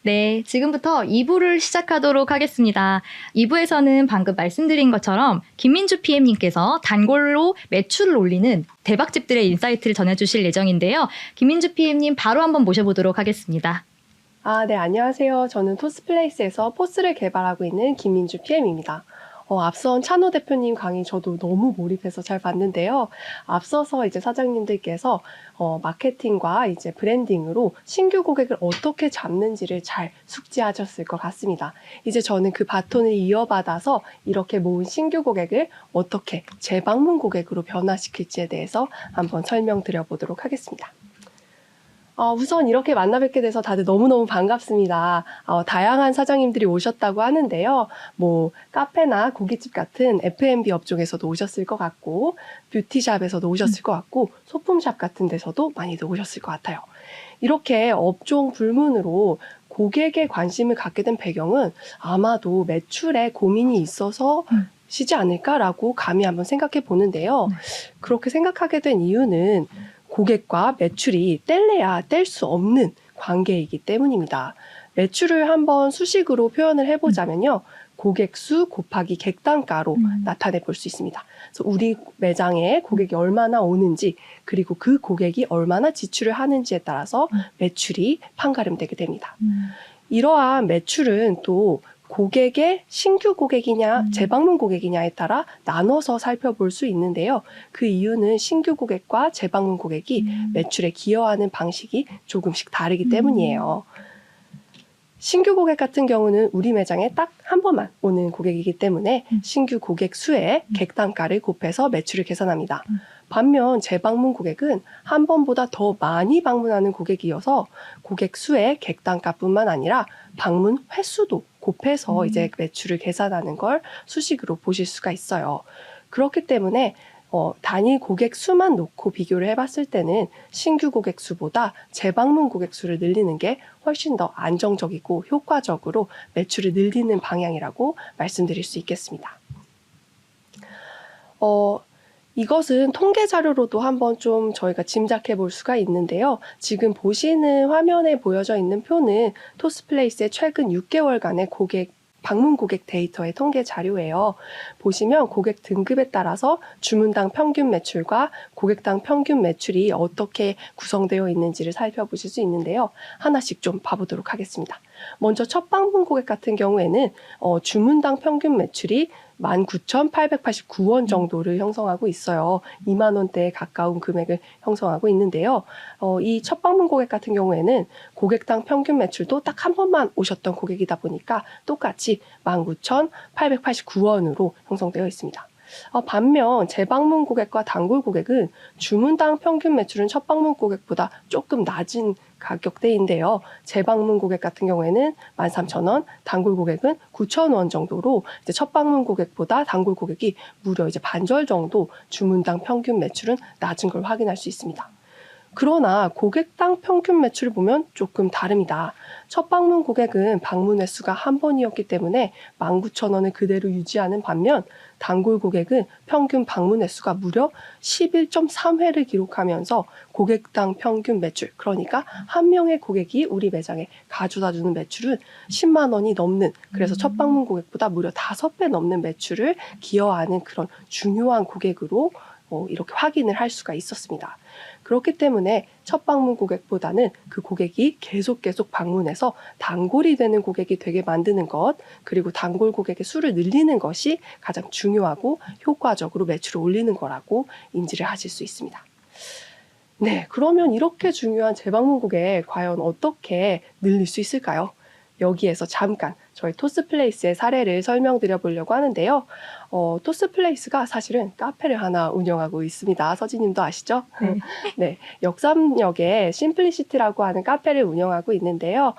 네, 지금부터 2부를 시작하도록 하겠습니다. 2부에서는 방금 말씀드린 것처럼 김민주 PM님께서 단골로 매출을 올리는 대박집들의 인사이트를 전해주실 예정인데요. 김민주 PM님 바로 한번 모셔보도록 하겠습니다. 네, 안녕하세요. 저는 토스플레이스에서 포스를 개발하고 있는 김민주 PM입니다. 앞선 찬호 대표님 강의 저도 너무 몰입해서 잘 봤는데요. 앞서서 이제 사장님들께서 마케팅과 이제 브랜딩으로 신규 고객을 어떻게 잡는지를 잘 숙지하셨을 것 같습니다. 이제 저는 그 바톤을 이어받아서 이렇게 모은 신규 고객을 어떻게 재방문 고객으로 변화시킬지에 대해서 한번 설명드려 보도록 하겠습니다. 우선 이렇게 만나 뵙게 돼서 다들 너무너무 반갑습니다. 다양한 사장님들이 오셨다고 하는데요. 뭐 카페나 고깃집 같은 F&B 업종에서도 오셨을 것 같고, 뷰티샵에서도 오셨을 것 같고, 소품샵 같은 데서도 많이들 오셨을 것 같아요. 이렇게 업종 불문으로 고객의 관심을 갖게 된 배경은 아마도 매출에 고민이 있어서 시지 않을까라고 감히 한번 생각해 보는데요. 그렇게 생각하게 된 이유는 고객과 매출이 뗄래야 뗄 수 없는 관계이기 때문입니다. 매출을 한번 수식으로 표현을 해보자면요. 고객 수 곱하기 객단가로 나타내 볼 수 있습니다. 그래서 우리 매장에 고객이 얼마나 오는지, 그리고 그 고객이 얼마나 지출을 하는지에 따라서 매출이 판가름되게 됩니다. 이러한 매출은 또 고객의 신규 고객이냐 재방문 고객이냐에 따라 나눠서 살펴볼 수 있는데요. 그 이유는 신규 고객과 재방문 고객이 매출에 기여하는 방식이 조금씩 다르기 때문이에요. 신규 고객 같은 경우는 우리 매장에 딱 한 번만 오는 고객이기 때문에 신규 고객 수에 객단가를 곱해서 매출을 계산합니다. 반면 재방문 고객은 한 번보다 더 많이 방문하는 고객이어서 고객 수의 객단가뿐만 아니라 방문 횟수도 곱해서 이제 매출을 계산하는 걸 수식으로 보실 수가 있어요. 그렇기 때문에 단일 고객 수만 놓고 비교를 해봤을 때는 신규 고객 수보다 재방문 고객 수를 늘리는 게 훨씬 더 안정적이고 효과적으로 매출을 늘리는 방향이라고 말씀드릴 수 있겠습니다. 이것은 통계 자료로도 한번 좀 저희가 짐작해 볼 수가 있는데요. 지금 보시는 화면에 보여져 있는 표는 토스플레이스의 최근 6개월간의 방문 고객 데이터의 통계 자료예요. 보시면 고객 등급에 따라서 주문당 평균 매출과 고객당 평균 매출이 어떻게 구성되어 있는지를 살펴보실 수 있는데요. 하나씩 좀 봐보도록 하겠습니다. 먼저 첫 방문 고객 같은 경우에는 주문당 평균 매출이 19,889원 정도를 형성하고 있어요. 2만 원대에 가까운 금액을 형성하고 있는데요. 이 첫 방문 고객 같은 경우에는 고객당 평균 매출도 딱 한 번만 오셨던 고객이다 보니까 똑같이 19,889원으로 형성되어 있습니다. 반면 재방문 고객과 단골 고객은 주문당 평균 매출은 첫 방문 고객보다 조금 낮은 가격대인데요. 재방문 고객 같은 경우에는 13,000원, 단골 고객은 9,000원 정도로 이제 첫 방문 고객보다 단골 고객이 무려 이제 반절 정도 주문당 평균 매출은 낮은 걸 확인할 수 있습니다. 그러나 고객당 평균 매출을 보면 조금 다릅니다. 첫 방문 고객은 방문 횟수가 한 번이었기 때문에 19,000원을 그대로 유지하는 반면 단골 고객은 평균 방문 횟수가 무려 11.3회를 기록하면서 고객당 평균 매출, 그러니까 한 명의 고객이 우리 매장에 가져다주는 매출은 10만 원이 넘는, 그래서 첫 방문 고객보다 무려 5배 넘는 매출을 기여하는 그런 중요한 고객으로 이렇게 확인을 할 수가 있었습니다. 그렇기 때문에 첫 방문 고객보다는 그 고객이 계속 방문해서 단골이 되는 고객이 되게 만드는 것, 그리고 단골 고객의 수를 늘리는 것이 가장 중요하고 효과적으로 매출을 올리는 거라고 인지를 하실 수 있습니다. 네, 그러면 이렇게 중요한 재방문 고객 과연 어떻게 늘릴 수 있을까요? 여기에서 잠깐 저희 토스플레이스의 사례를 설명드려 보려고 하는데요. 토스플레이스가 사실은 카페를 하나 운영하고 있습니다. 서진님도 아시죠? 네. 네, 역삼역에 심플리시티라고 하는 카페를 운영하고 있는데요.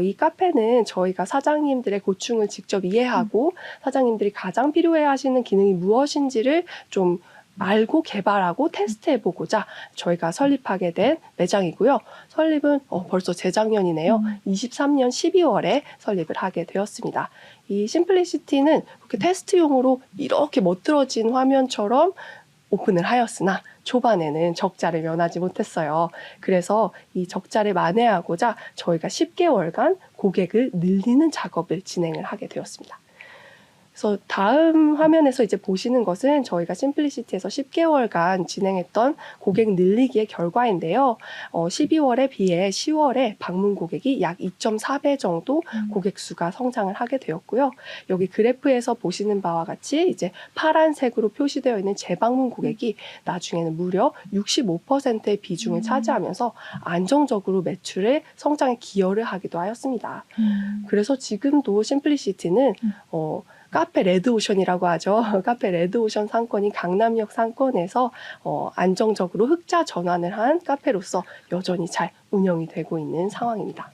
이 카페는 저희가 사장님들의 고충을 직접 이해하고 사장님들이 가장 필요해하시는 기능이 무엇인지를 좀 알고 개발하고 테스트해보고자 저희가 설립하게 된 매장이고요. 설립은 벌써 재작년이네요. 23년 12월에 설립을 하게 되었습니다. 이 심플리시티는 그렇게 테스트용으로 이렇게 멋들어진 화면처럼 오픈을 하였으나 초반에는 적자를 면하지 못했어요. 그래서 이 적자를 만회하고자 저희가 10개월간 고객을 늘리는 작업을 진행을 하게 되었습니다. 그래서 다음 화면에서 이제 보시는 것은 저희가 심플리시티에서 10개월간 진행했던 고객 늘리기의 결과인데요. 12월에 비해 10월에 방문 고객이 약 2.4배 정도 고객 수가 성장을 하게 되었고요. 여기 그래프에서 보시는 바와 같이 이제 파란색으로 표시되어 있는 재방문 고객이 나중에는 무려 65%의 비중을 차지하면서 안정적으로 매출의 성장에 기여를 하기도 하였습니다. 그래서 지금도 심플리시티는 카페 레드오션이라고 하죠. 카페 레드오션 상권인 강남역 상권에서 안정적으로 흑자 전환을 한 카페로서 여전히 잘 운영이 되고 있는 상황입니다.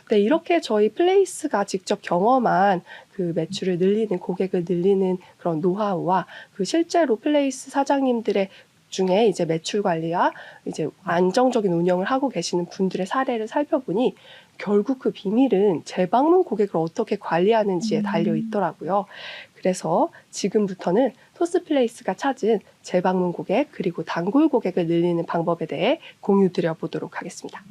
네, 이렇게 저희 플레이스가 직접 경험한 그 매출을 늘리는, 고객을 늘리는 그런 노하우와 그 실제로 플레이스 사장님들의 중에 이제 매출 관리와 이제 안정적인 운영을 하고 계시는 분들의 사례를 살펴보니 결국 그 비밀은 재방문 고객을 어떻게 관리하는지에 달려 있더라고요. 그래서 지금부터는 토스플레이스가 찾은 재방문 고객 그리고 단골 고객을 늘리는 방법에 대해 공유드려 보도록 하겠습니다.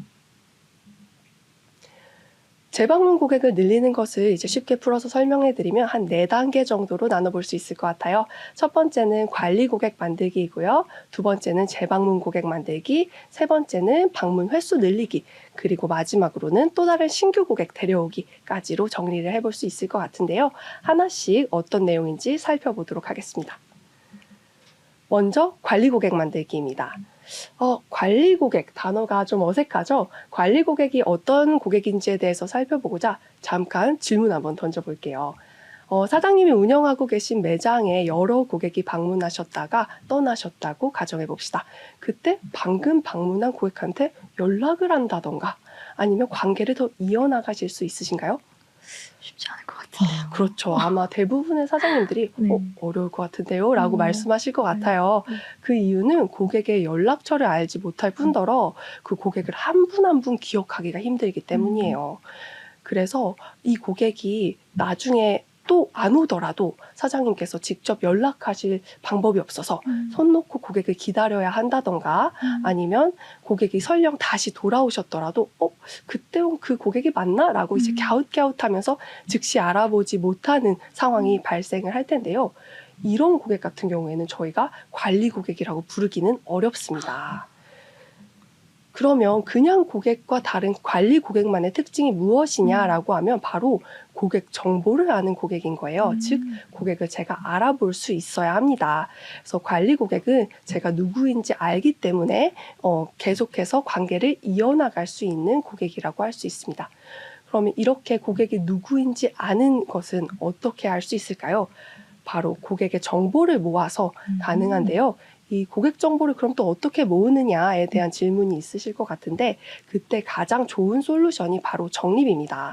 재방문 고객을 늘리는 것을 이제 쉽게 풀어서 설명해 드리면 한 4단계 정도로 나눠볼 수 있을 것 같아요. 첫 번째는 관리 고객 만들기이고요. 두 번째는 재방문 고객 만들기, 세 번째는 방문 횟수 늘리기, 그리고 마지막으로는 또 다른 신규 고객 데려오기까지로 정리를 해볼 수 있을 것 같은데요. 하나씩 어떤 내용인지 살펴보도록 하겠습니다. 먼저 관리 고객 만들기입니다. 관리 고객 단어가 좀 어색하죠? 관리 고객이 어떤 고객인지에 대해서 살펴보고자 잠깐 질문 한번 던져볼게요. 사장님이 운영하고 계신 매장에 여러 고객이 방문하셨다가 떠나셨다고 가정해 봅시다. 그때 방금 방문한 고객한테 연락을 한다던가 아니면 관계를 더 이어나가실 수 있으신가요? 쉽지 않을 것 같은데요. 그렇죠. 아마 대부분의 사장님들이 네. 어려울 것 같은데요 라고 말씀하실 것 같아요. 네. 그 이유는 고객의 연락처를 알지 못할 뿐더러 그 고객을 한 분 한 분 기억하기가 힘들기 때문이에요. 그래서 이 고객이 나중에 또 안 오더라도 사장님께서 직접 연락하실 방법이 없어서 손 놓고 고객을 기다려야 한다던가 아니면 고객이 설령 다시 돌아오셨더라도 그때 온 그 고객이 맞나? 라고 이제 갸웃갸웃하면서 즉시 알아보지 못하는 상황이 발생을 할 텐데요. 이런 고객 같은 경우에는 저희가 관리 고객이라고 부르기는 어렵습니다. 그러면 그냥 고객과 다른 관리 고객만의 특징이 무엇이냐라고 하면 바로 고객 정보를 아는 고객인 거예요. 즉 고객을 제가 알아볼 수 있어야 합니다. 그래서 관리 고객은 제가 누구인지 알기 때문에 계속해서 관계를 이어나갈 수 있는 고객이라고 할 수 있습니다. 그러면 이렇게 고객이 누구인지 아는 것은 어떻게 알 수 있을까요? 바로 고객의 정보를 모아서 가능한데요. 이 고객 정보를 그럼 또 어떻게 모으느냐에 대한 질문이 있으실 것 같은데 그때 가장 좋은 솔루션이 바로 적립입니다.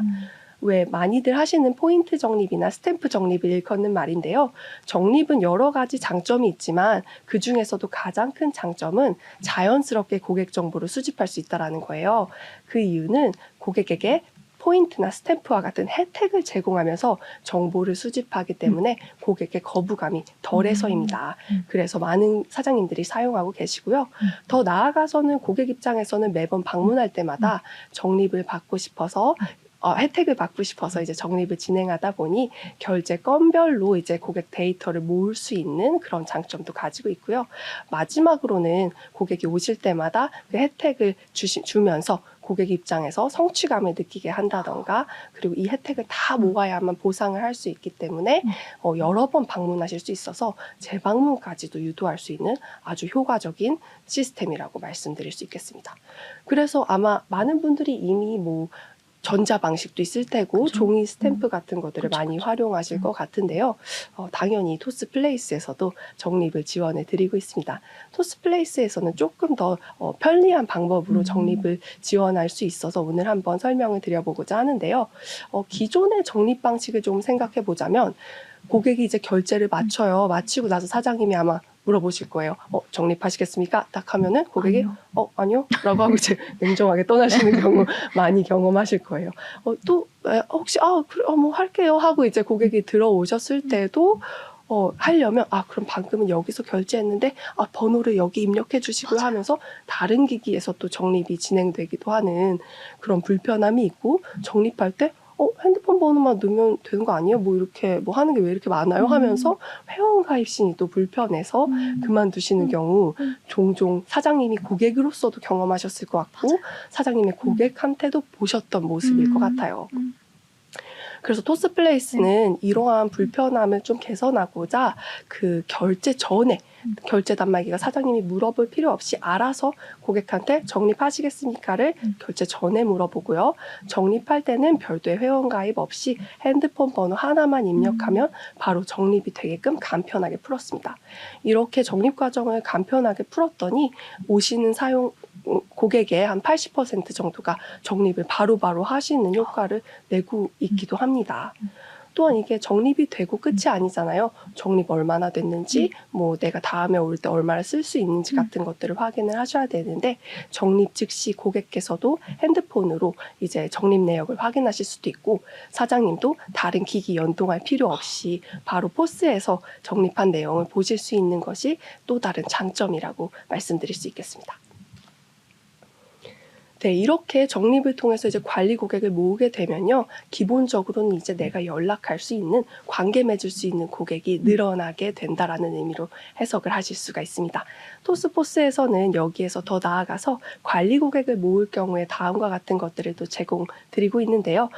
왜 많이들 하시는 포인트 적립이나 스탬프 적립을 일컫는 말인데요. 적립은 여러 가지 장점이 있지만 그 중에서도 가장 큰 장점은 자연스럽게 고객 정보를 수집할 수 있다는 거예요. 그 이유는 고객에게 포인트나 스탬프와 같은 혜택을 제공하면서 정보를 수집하기 때문에 고객의 거부감이 덜해서입니다. 그래서 많은 사장님들이 사용하고 계시고요. 더 나아가서는 고객 입장에서는 매번 방문할 때마다 적립을 받고 싶어서 혜택을 받고 싶어서 이제 적립을 진행하다 보니 결제 건별로 이제 고객 데이터를 모을 수 있는 그런 장점도 가지고 있고요. 마지막으로는 고객이 오실 때마다 그 혜택을 주면서 고객 입장에서 성취감을 느끼게 한다던가 그리고 이 혜택을 다 모아야만 보상을 할 수 있기 때문에 여러 번 방문하실 수 있어서 재방문까지도 유도할 수 있는 아주 효과적인 시스템이라고 말씀드릴 수 있겠습니다. 그래서 아마 많은 분들이 이미 전자 방식도 있을 테고 그쵸? 종이 스탬프 같은 것들을 그쵸, 많이 그쵸. 활용하실 것 같은데요. 당연히 토스플레이스에서도 적립을 지원해 드리고 있습니다. 토스플레이스에서는 조금 더 편리한 방법으로 적립을 지원할 수 있어서 오늘 한번 설명을 드려보고자 하는데요. 기존의 적립 방식을 좀 생각해 보자면 고객이 이제 결제를 마쳐요. 마치고 나서 사장님이 아마 물어보실 거예요. 적립하시겠습니까? 딱 하면은 고객이 아니요. 라고 하고 이제 냉정하게 떠나시는 경우 많이 경험하실 거예요. 또 혹시 그래, 뭐 할게요 하고 이제 고객이 들어오셨을 때도 하려면 그럼 방금은 여기서 결제했는데 번호를 여기 입력해 주시고요 하면서 다른 기기에서 또 적립이 진행되기도 하는 그런 불편함이 있고, 적립할 때 핸드폰 번호만 넣으면 되는 거 아니에요? 뭐 이렇게 뭐 하는 게 왜 이렇게 많아요? 하면서 회원 가입신이 또 불편해서 그만두시는 경우 종종 사장님이 고객으로서도 경험하셨을 것 같고 사장님의 고객한테도 보셨던 모습일 것 같아요. 그래서 토스플레이스는 이러한 불편함을 좀 개선하고자 그 결제 전에 결제 단말기가 사장님이 물어볼 필요 없이 알아서 고객한테 적립하시겠습니까를 결제 전에 물어보고요. 적립할 때는 별도의 회원가입 없이 핸드폰 번호 하나만 입력하면 바로 적립이 되게끔 간편하게 풀었습니다. 이렇게 적립 과정을 간편하게 풀었더니 오시는 고객의 한 80% 정도가 적립을 바로바로 하시는 효과를 내고 있기도 합니다. 또한 이게 적립이 되고 끝이 아니잖아요. 적립 얼마나 됐는지, 뭐 내가 다음에 올 때 얼마를 쓸 수 있는지 같은 것들을 확인을 하셔야 되는데, 적립 즉시 고객께서도 핸드폰으로 이제 적립 내역을 확인하실 수도 있고, 사장님도 다른 기기 연동할 필요 없이 바로 포스에서 적립한 내용을 보실 수 있는 것이 또 다른 장점이라고 말씀드릴 수 있겠습니다. 네, 이렇게 적립을 통해서 이제 관리 고객을 모으게 되면요, 기본적으로는 이제 내가 연락할 수 있는, 관계 맺을 수 있는 고객이 늘어나게 된다라는 의미로 해석을 하실 수가 있습니다. 토스포스에서는 여기에서 더 나아가서 관리 고객을 모을 경우에 다음과 같은 것들을 또 제공드리고 있는데요.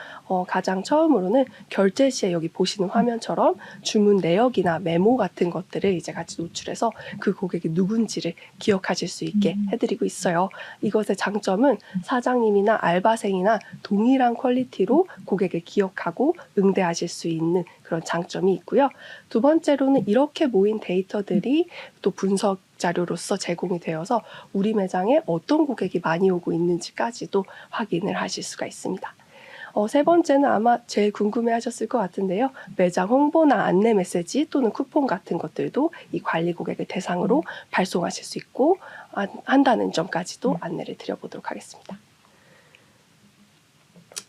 가장 처음으로는 결제 시에 여기 보시는 화면처럼 주문 내역이나 메모 같은 것들을 이제 같이 노출해서 그 고객이 누군지를 기억하실 수 있게 해드리고 있어요. 이것의 장점은 사장님이나 알바생이나 동일한 퀄리티로 고객을 기억하고 응대하실 수 있는 그런 장점이 있고요. 두 번째로는 이렇게 모인 데이터들이 또 분석 자료로서 제공이 되어서 우리 매장에 어떤 고객이 많이 오고 있는지까지도 확인을 하실 수가 있습니다. 세 번째는 아마 제일 궁금해 하셨을 것 같은데요. 매장 홍보나 안내 메시지 또는 쿠폰 같은 것들도 이 관리 고객을 대상으로 발송하실 수 있고 한다는 점까지도 안내를 드려보도록 하겠습니다.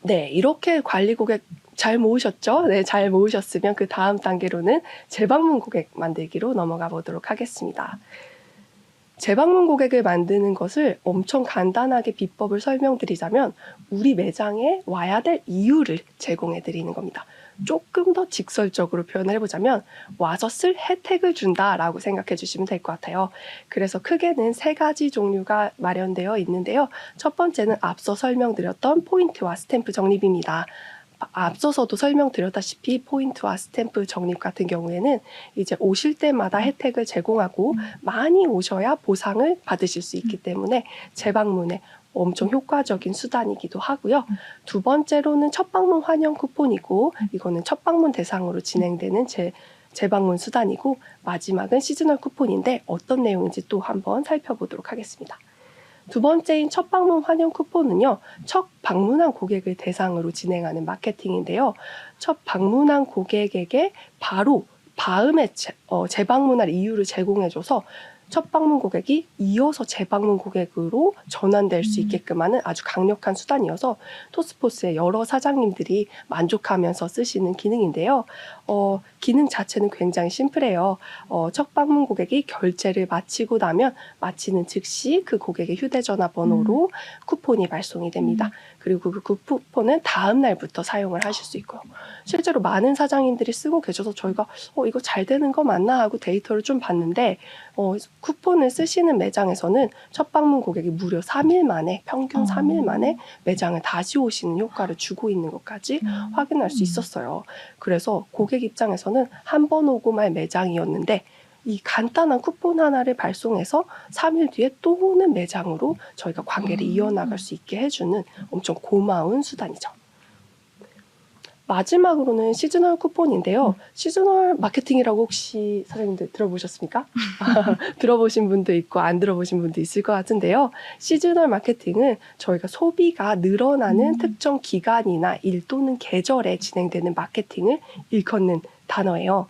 네, 이렇게 관리 고객 잘 모으셨죠? 네, 잘 모으셨으면 그 다음 단계로는 재방문 고객 만들기로 넘어가 보도록 하겠습니다. 재방문 고객을 만드는 것을 엄청 간단하게 비법을 설명드리자면 우리 매장에 와야 될 이유를 제공해 드리는 겁니다. 조금 더 직설적으로 표현을 해보자면 와서 쓸 혜택을 준다라고 생각해 주시면 될 것 같아요. 그래서 크게는 3가지 종류가 마련되어 있는데요. 첫 번째는 앞서 설명드렸던 포인트와 스탬프 적립입니다. 앞서서도 설명드렸다시피 포인트와 스탬프 적립 같은 경우에는 이제 오실 때마다 혜택을 제공하고 많이 오셔야 보상을 받으실 수 있기 때문에 재방문에 엄청 효과적인 수단이기도 하고요. 두 번째로는 첫 방문 환영 쿠폰이고 이거는 첫 방문 대상으로 진행되는 재방문 수단이고, 마지막은 시즈널 쿠폰인데 어떤 내용인지 또 한번 살펴보도록 하겠습니다. 두 번째인 첫 방문 환영 쿠폰은요, 첫 방문한 고객을 대상으로 진행하는 마케팅인데요. 첫 방문한 고객에게 바로 다음에 재방문할 이유를 제공해줘서 첫 방문 고객이 이어서 재방문 고객으로 전환될 수 있게끔 하는 아주 강력한 수단이어서 토스포스의 여러 사장님들이 만족하면서 쓰시는 기능인데요. 기능 자체는 굉장히 심플해요. 첫 방문 고객이 결제를 마치고 나면 마치는 즉시 그 고객의 휴대전화 번호로 쿠폰이 발송이 됩니다. 그리고 그 쿠폰은 다음 날부터 사용을 하실 수 있고요. 실제로 많은 사장님들이 쓰고 계셔서 저희가 이거 잘 되는 거 맞나 하고 데이터를 좀 봤는데 쿠폰을 쓰시는 매장에서는 첫 방문 고객이 무려 3일 만에, 평균 3일 만에 매장을 다시 오시는 효과를 주고 있는 것까지 확인할 수 있었어요. 그래서 고객 입장에서는 한 번 오고 말 매장이었는데 이 간단한 쿠폰 하나를 발송해서 3일 뒤에 또 오는 매장으로 저희가 관계를 이어나갈 수 있게 해주는 엄청 고마운 수단이죠. 마지막으로는 시즈널 쿠폰인데요. 시즈널 마케팅이라고 혹시 사장님들 들어보셨습니까? 들어보신 분도 있고 안 들어보신 분도 있을 것 같은데요. 시즈널 마케팅은 저희가 소비가 늘어나는 특정 기간이나 일 또는 계절에 진행되는 마케팅을 일컫는 단어예요.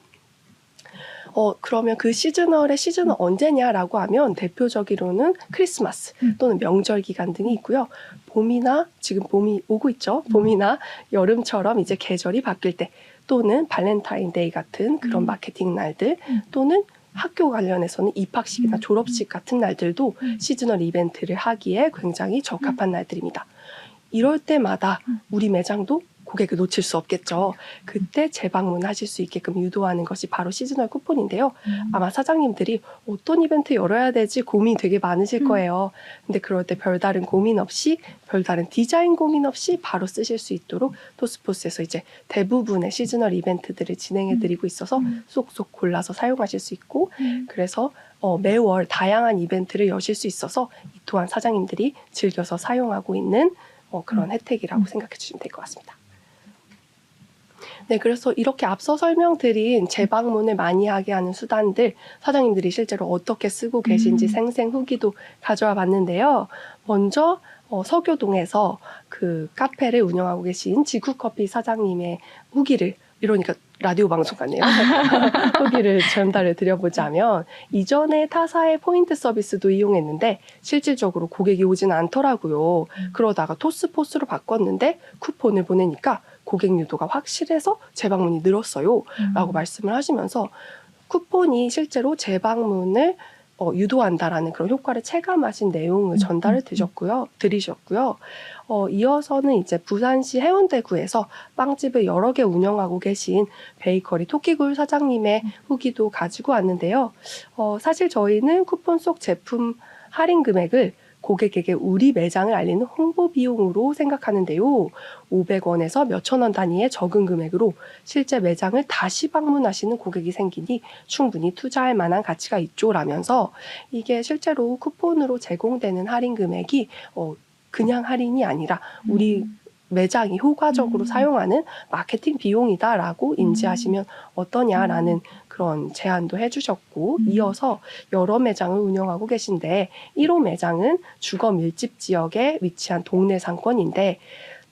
그러면 그 시즌은 언제냐라고 하면 대표적으로는 크리스마스 또는 명절 기간 등이 있고요. 봄이나 지금 봄이 오고 있죠. 봄이나 여름처럼 이제 계절이 바뀔 때, 또는 발렌타인데이 같은 그런 마케팅 날들 또는 학교 관련해서는 입학식이나 졸업식 같은 날들도 시즈널 이벤트를 하기에 굉장히 적합한 날들입니다. 이럴 때마다 우리 매장도 고객을 놓칠 수 없겠죠. 그때 재방문하실 수 있게끔 유도하는 것이 바로 시즈널 쿠폰인데요. 아마 사장님들이 어떤 이벤트 열어야 되지 고민이 되게 많으실 거예요. 근데 그럴 때 별다른 고민 없이 별다른 디자인 고민 없이 바로 쓰실 수 있도록 토스포스에서 이제 대부분의 시즈널 이벤트들을 진행해 드리고 있어서 쏙쏙 골라서 사용하실 수 있고 그래서 매월 다양한 이벤트를 여실 수 있어서 이 또한 사장님들이 즐겨서 사용하고 있는 그런 혜택이라고 생각해 주시면 될 것 같습니다. 네, 그래서 이렇게 앞서 설명드린 재방문을 많이 하게 하는 수단들 사장님들이 실제로 어떻게 쓰고 계신지 생생 후기도 가져와 봤는데요. 먼저 서교동에서 그 카페를 운영하고 계신 지구커피 사장님의 후기를 이러니까 라디오 방송 같네요. 후기를 전달을 드려보자면 이전에 타사의 포인트 서비스도 이용했는데 실질적으로 고객이 오진 않더라고요. 그러다가 토스포스로 바꿨는데 쿠폰을 보내니까 고객 유도가 확실해서 재방문이 늘었어요. 라고 말씀을 하시면서 쿠폰이 실제로 재방문을 유도한다라는 그런 효과를 체감하신 내용을 전달을 드리셨고요. 이어서는 이제 부산시 해운대구에서 빵집을 여러 개 운영하고 계신 베이커리 토끼굴 사장님의 후기도 가지고 왔는데요. 사실 저희는 쿠폰 속 제품 할인 금액을 고객에게 우리 매장을 알리는 홍보 비용으로 생각하는데요. 500원에서 몇천 원 단위의 적은 금액으로 실제 매장을 다시 방문하시는 고객이 생기니 충분히 투자할 만한 가치가 있죠라면서 이게 실제로 쿠폰으로 제공되는 할인 금액이 그냥 할인이 아니라 우리 매장이 효과적으로 사용하는 마케팅 비용이다라고 인지하시면 어떠냐라는 그런 제안도 해주셨고 이어서 여러 매장을 운영하고 계신데 1호 매장은 주거 밀집 지역에 위치한 동네 상권인데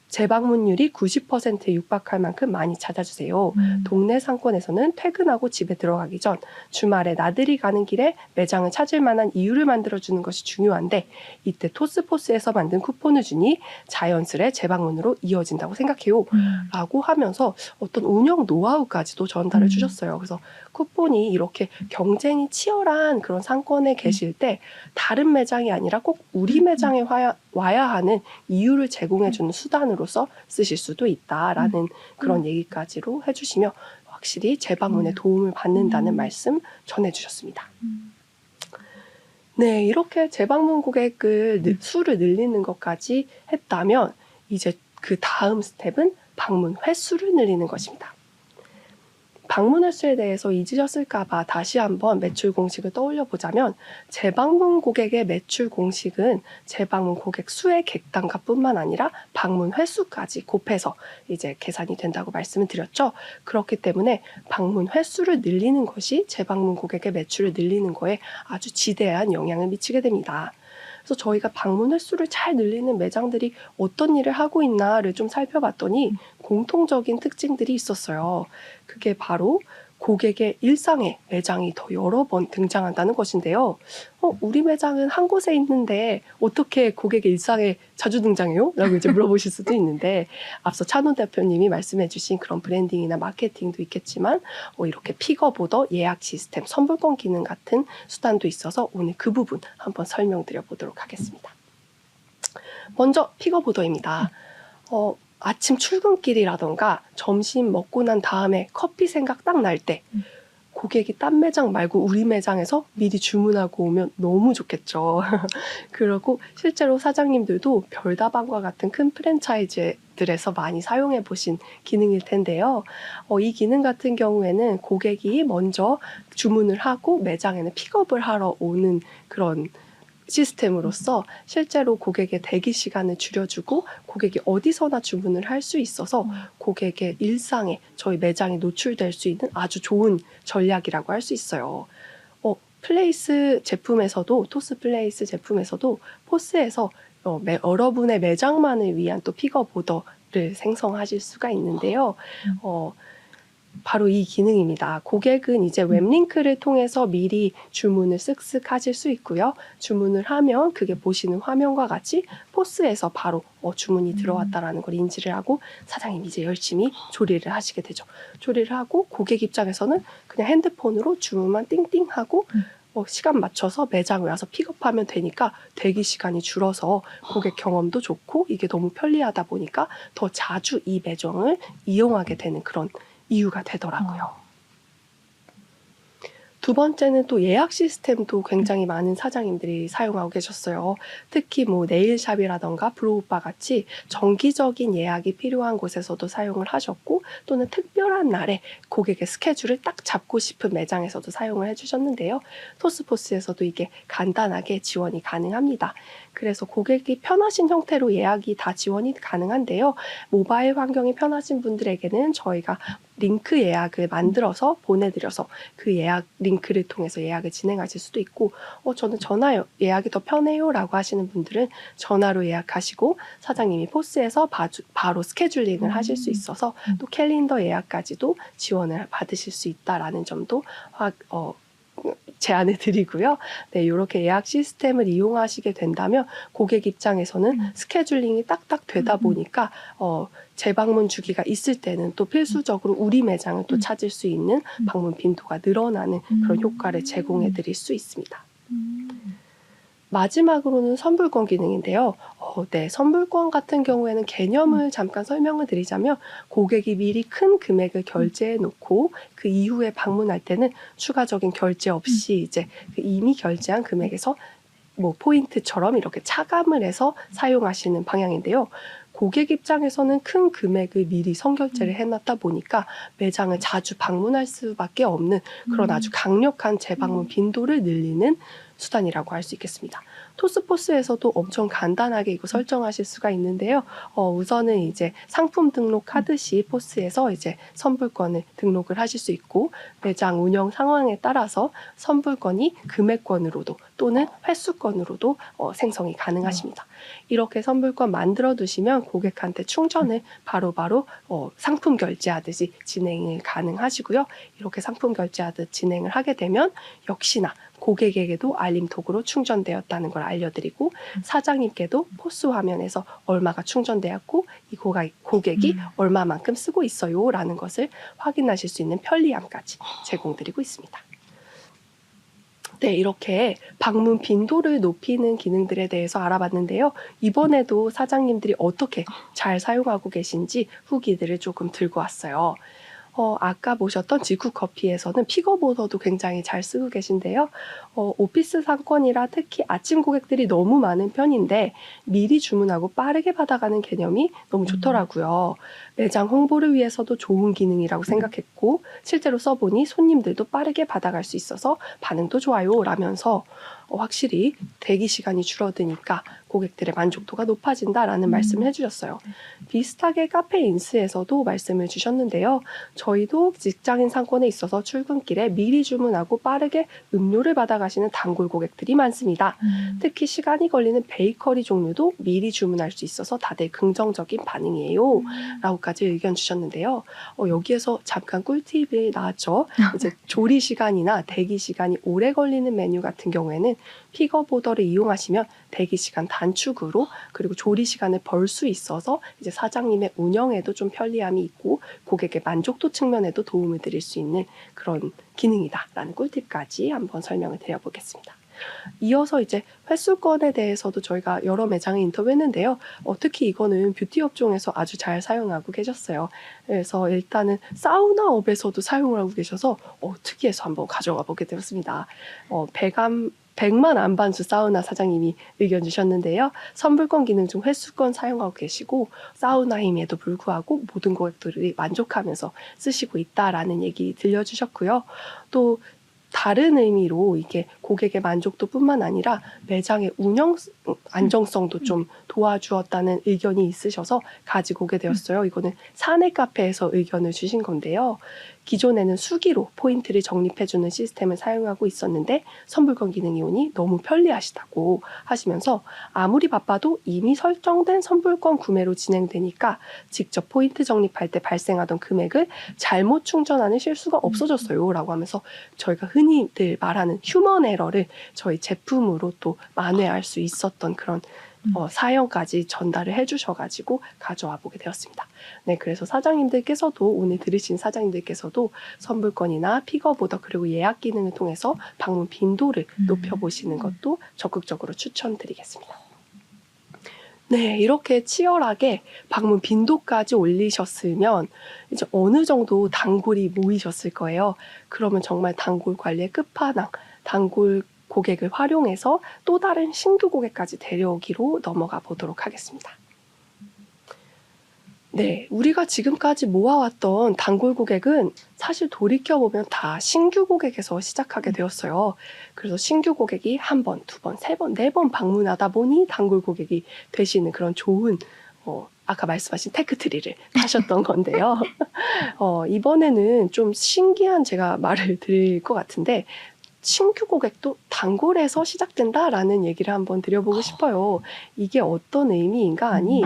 재방문율이 90%에 육박할 만큼 많이 찾아주세요. 동네 상권에서는 퇴근하고 집에 들어가기 전 주말에 나들이 가는 길에 매장을 찾을 만한 이유를 만들어주는 것이 중요한데 이때 토스포스에서 만든 쿠폰을 주니 자연스레 재방문으로 이어진다고 생각해요. 라고 하면서 어떤 운영 노하우까지도 전달을 주셨어요. 그래서 쿠폰이 이렇게 경쟁이 치열한 그런 상권에 계실 때 다른 매장이 아니라 꼭 우리 매장에 와야 하는 이유를 제공해주는 수단으로서 쓰실 수도 있다라는 그런 얘기까지로 해주시며 확실히 재방문에 도움을 받는다는 말씀 전해주셨습니다. 네, 이렇게 재방문 고객을 수를 늘리는 것까지 했다면 이제 그 다음 스텝은 방문 횟수를 늘리는 것입니다. 방문 횟수에 대해서 잊으셨을까봐 다시 한번 매출 공식을 떠올려 보자면 재방문 고객의 매출 공식은 재방문 고객 수의 객단가뿐만 아니라 방문 횟수까지 곱해서 이제 계산이 된다고 말씀을 드렸죠. 그렇기 때문에 방문 횟수를 늘리는 것이 재방문 고객의 매출을 늘리는 거에 아주 지대한 영향을 미치게 됩니다. 그래서 저희가 방문 횟수를 잘 늘리는 매장들이 어떤 일을 하고 있나를 좀 살펴봤더니 공통적인 특징들이 있었어요. 그게 바로 고객의 일상에 매장이 더 여러 번 등장한다는 것인데요. 우리 매장은 한 곳에 있는데 어떻게 고객의 일상에 자주 등장해요? 라고 이제 물어보실 수도 있는데 앞서 찬호 대표님이 말씀해 주신 그런 브랜딩이나 마케팅도 있겠지만 이렇게 픽업 오더, 예약 시스템, 선불권 기능 같은 수단도 있어서 오늘 그 부분 한번 설명드려 보도록 하겠습니다. 먼저 픽업 오더입니다. 아침 출근길이라던가 점심 먹고 난 다음에 커피 생각 딱 날 때 고객이 딴 매장 말고 우리 매장에서 미리 주문하고 오면 너무 좋겠죠. 그리고 실제로 사장님들도 별다방과 같은 큰 프랜차이즈들에서 많이 사용해 보신 기능일 텐데요. 이 기능 같은 경우에는 고객이 먼저 주문을 하고 매장에는 픽업을 하러 오는 그런 시스템으로서 실제로 고객의 대기 시간을 줄여주고 고객이 어디서나 주문을 할 수 있어서 고객의 일상에 저희 매장에 노출될 수 있는 아주 좋은 전략이라고 할 수 있어요. 플레이스 제품에서도 토스 플레이스 제품에서도 포스에서 여러분의 매장만을 위한 또 픽업 오더를 생성하실 수가 있는데요. 바로 이 기능입니다. 고객은 이제 웹링크를 통해서 미리 주문을 쓱쓱 하실 수 있고요. 주문을 하면 그게 보시는 화면과 같이 포스에서 바로 주문이 들어왔다라는 걸 인지를 하고 사장님이 이제 열심히 조리를 하시게 되죠. 조리를 하고 고객 입장에서는 그냥 핸드폰으로 주문만 띵띵하고 시간 맞춰서 매장에 와서 픽업하면 되니까 대기 시간이 줄어서 고객 경험도 좋고 이게 너무 편리하다 보니까 더 자주 이 매장을 이용하게 되는 그런 이유가 되더라고요. 두 번째는 또 예약 시스템도 굉장히 많은 사장님들이 사용하고 계셨어요. 특히 뭐 네일샵이라던가 브로우바 같이 정기적인 예약이 필요한 곳에서도 사용을 하셨고 또는 특별한 날에 고객의 스케줄을 딱 잡고 싶은 매장에서도 사용을 해주셨는데요. 토스포스에서도 이게 간단하게 지원이 가능합니다. 그래서 고객이 편하신 형태로 예약이 다 지원이 가능한데요. 모바일 환경이 편하신 분들에게는 저희가 링크 예약을 만들어서 보내드려서 그 예약 링크를 통해서 예약을 진행하실 수도 있고 저는 전화 예약이 더 편해요 라고 하시는 분들은 전화로 예약하시고 사장님이 포스에서 바로 스케줄링을 하실 수 있어서 또 캘린더 예약까지도 지원을 받으실 수 있다라는 점도 제안을 드리고요. 네, 이렇게 예약 시스템을 이용하시게 된다면 고객 입장에서는 스케줄링이 딱딱 되다 보니까 재방문 주기가 있을 때는 또 필수적으로 우리 매장을 또 찾을 수 있는 방문 빈도가 늘어나는 그런 효과를 제공해 드릴 수 있습니다. 마지막으로는 선불권 기능인데요. 네, 선불권 같은 경우에는 개념을 잠깐 설명을 드리자면 고객이 미리 큰 금액을 결제해 놓고 그 이후에 방문할 때는 추가적인 결제 없이 이제 그 이미 결제한 금액에서 뭐 포인트처럼 이렇게 차감을 해서 사용하시는 방향인데요. 고객 입장에서는 큰 금액을 미리 선결제를 해놨다 보니까 매장을 자주 방문할 수밖에 없는 그런 아주 강력한 재방문 빈도를 늘리는 수단이라고 할 수 있겠습니다. 토스포스에서도 엄청 간단하게 이거 설정하실 수가 있는데요. 우선은 이제 상품 등록하듯이 포스에서 이제 선불권을 등록을 하실 수 있고 매장 운영 상황에 따라서 선불권이 금액권으로도 또는 횟수권으로도 생성이 가능하십니다. 이렇게 선불권 만들어 두시면 고객한테 충전을 바로바로 상품 결제하듯이 진행이 가능하시고요. 이렇게 상품 결제하듯 진행을 하게 되면 역시나 고객에게도 알림톡으로 충전되었다는 걸 알려드리고 사장님께도 포스 화면에서 얼마가 충전되었고 이 고객이 얼마만큼 쓰고 있어요 라는 것을 확인하실 수 있는 편리함까지 제공드리고 있습니다. 네, 이렇게 방문 빈도를 높이는 기능들에 대해서 알아봤는데요. 이번에도 사장님들이 어떻게 잘 사용하고 계신지 후기들을 조금 들고 왔어요. 아까 보셨던 지쿠커피에서는 픽업 오더도 굉장히 잘 쓰고 계신데요. 오피스 상권이라 특히 아침 고객들이 너무 많은 편인데 미리 주문하고 빠르게 받아가는 개념이 너무 좋더라고요. 매장 홍보를 위해서도 좋은 기능이라고 생각했고 실제로 써보니 손님들도 빠르게 받아갈 수 있어서 반응도 좋아요 라면서 확실히 대기 시간이 줄어드니까 고객들의 만족도가 높아진다라는 말씀을 해주셨어요. 비슷하게 카페인스에서도 말씀을 주셨는데요. 저희도 직장인 상권에 있어서 출근길에 미리 주문하고 빠르게 음료를 받아가시는 단골 고객들이 많습니다. 특히 시간이 걸리는 베이커리 종류도 미리 주문할 수 있어서 다들 긍정적인 반응이에요. 라고까지 의견 주셨는데요. 여기에서 잠깐 꿀팁이 나왔죠. 이제 조리 시간이나 대기 시간이 오래 걸리는 메뉴 같은 경우에는 픽업 오더를 이용하시면 대기 시간 단축으로 그리고 조리 시간을 벌 수 있어서 이제 사장님의 운영에도 좀 편리함이 있고 고객의 만족도 측면에도 도움을 드릴 수 있는 그런 기능이다라는 꿀팁까지 한번 설명을 드려보겠습니다. 이어서 이제 횟수권에 대해서도 저희가 여러 매장에 인터뷰했는데요. 특히 이거는 뷰티 업종에서 아주 잘 사용하고 계셨어요. 그래서 일단은 사우나업에서도 사용을 하고 계셔서 특이해서 한번 가져가 보게 되었습니다. 100만 안반수 사우나 사장님이 의견 주셨는데요. 선불권 기능 중 횟수권 사용하고 계시고 사우나임에도 불구하고 모든 고객들이 만족하면서 쓰시고 있다라는 얘기 들려주셨고요. 또 다른 의미로 이게 고객의 만족도뿐만 아니라 매장의 운영 안정성도 좀 도와주었다는 의견이 있으셔서 가지고 오게 되었어요. 이거는 사내 카페에서 의견을 주신 건데요. 기존에는 수기로 포인트를 적립해주는 시스템을 사용하고 있었는데 선불권 기능이 오니 너무 편리하시다고 하시면서 아무리 바빠도 이미 설정된 선불권 구매로 진행되니까 직접 포인트 적립할 때 발생하던 금액을 잘못 충전하는 실수가 없어졌어요 라고 하면서 저희가 흔히들 말하는 휴먼 에러를 저희 제품으로 또 만회할 수 있었던 그런 사연까지 전달을 해주셔가지고 가져와 보게 되었습니다. 네, 그래서 사장님들께서도 오늘 들으신 사장님들께서도 선불권이나 픽업 오더 그리고 예약 기능을 통해서 방문 빈도를 높여보시는 것도 적극적으로 추천드리겠습니다. 네, 이렇게 치열하게 방문 빈도까지 올리셨으면 이제 어느 정도 단골이 모이셨을 거예요. 그러면 정말 단골 관리의 끝판왕, 단골 고객을 활용해서 또 다른 신규 고객까지 데려오기로 넘어가 보도록 하겠습니다. 네, 우리가 지금까지 모아왔던 단골 고객은 사실 돌이켜보면 다 신규 고객에서 시작하게 되었어요. 그래서 신규 고객이 한 번, 두 번, 세 번, 네 번 방문하다 보니 단골 고객이 되시는 그런 좋은 아까 말씀하신 테크트리를 하셨던 건데요. 이번에는 좀 신기한 제가 말을 드릴 것 같은데 신규 고객도 단골에서 시작된다라는 얘기를 한번 드려보고 싶어요. 이게 어떤 의미인가 하니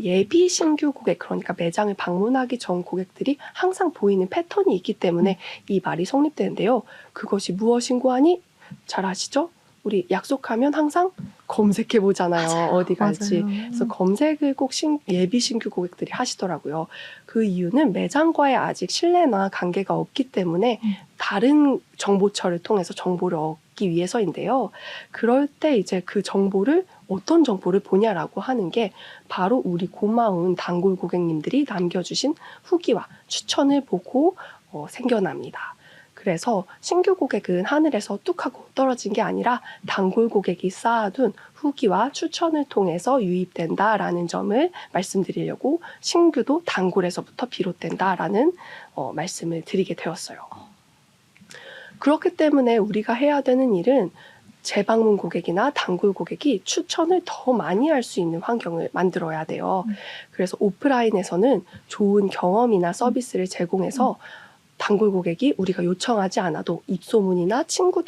예비 신규 고객, 그러니까 매장을 방문하기 전 고객들이 항상 보이는 패턴이 있기 때문에 이 말이 성립되는데요. 그것이 무엇인고 하니 잘 아시죠? 우리 약속하면 항상 검색해 보잖아요. 맞아요. 어디 갈지. 맞아요. 그래서 검색을 꼭 예비 신규 고객들이 하시더라고요. 그 이유는 매장과의 아직 신뢰나 관계가 없기 때문에 다른 정보처를 통해서 정보를 얻기 위해서인데요. 그럴 때 이제 그 정보를 어떤 정보를 보냐라고 하는 게 바로 우리 고마운 단골 고객님들이 남겨주신 후기와 추천을 보고 생겨납니다. 그래서 신규 고객은 하늘에서 뚝 하고 떨어진 게 아니라 단골 고객이 쌓아둔 후기와 추천을 통해서 유입된다라는 점을 말씀드리려고 신규도 단골에서부터 비롯된다라는 말씀을 드리게 되었어요. 그렇기 때문에 우리가 해야 되는 일은 재방문 고객이나 단골 고객이 추천을 더 많이 할 수 있는 환경을 만들어야 돼요. 그래서 오프라인에서는 좋은 경험이나 서비스를 제공해서 단골 고객이 우리가 요청하지 않아도 입소문이나 친구